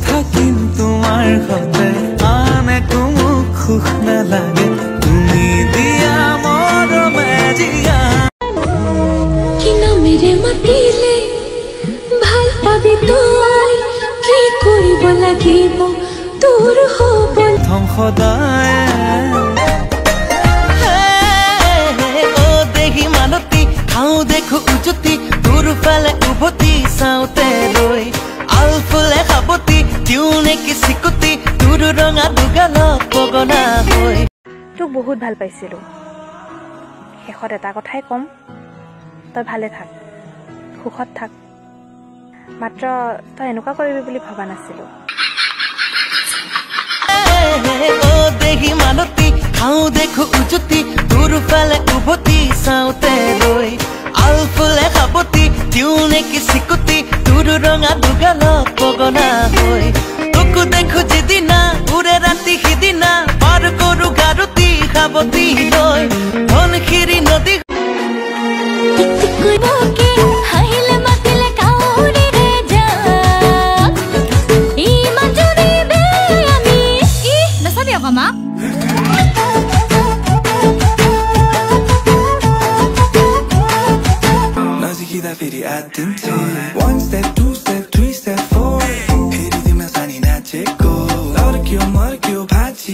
থাকিম তোমাৰ সতে আন একো মোক সুখ নালাগে তুমি দিয়া মৰমে জিয়া কি নামেৰে মাতিলে ভাল পাবি তই কি কৰিব লাগিব তোৰ হ'ব প্ৰথম সদায় ও দেহি মানতি খাওঁ দেখো উজতি তোৰ ফালে উভতি চাওঁতে ৰৈ আলফুলে খাবতি দিওঁ নেকি চিকুতি তোৰ ৰঙা দুগালত পগনা হৈ তোক বহুত ভাল পাইছিলোঁ শেষত এটা কথাই ক'ম তই ভালে থাক সুখত থাক মাত্ৰ তই এনেকুৱা কৰিবি বুলি ভবা নাছিলোঁ ও দেহি মানতি খাওঁ দেখো উজতি তোৰ ফালে উভতি চাওঁতে ৰৈ আলফুলে খাবতি দিওঁ নেকি চিকুতি তোৰ ৰঙা দুগালত পগনা হৈ তোকো দেখো যিদিনা উৰে ৰাতি সিদিনা পাৰ কৰো গাৰুতি খাবতি লৈ ধনশিৰি নদী One step, two step, three step, four. 헤리디면 산이 나체고 너를 키워 머리 키워 바지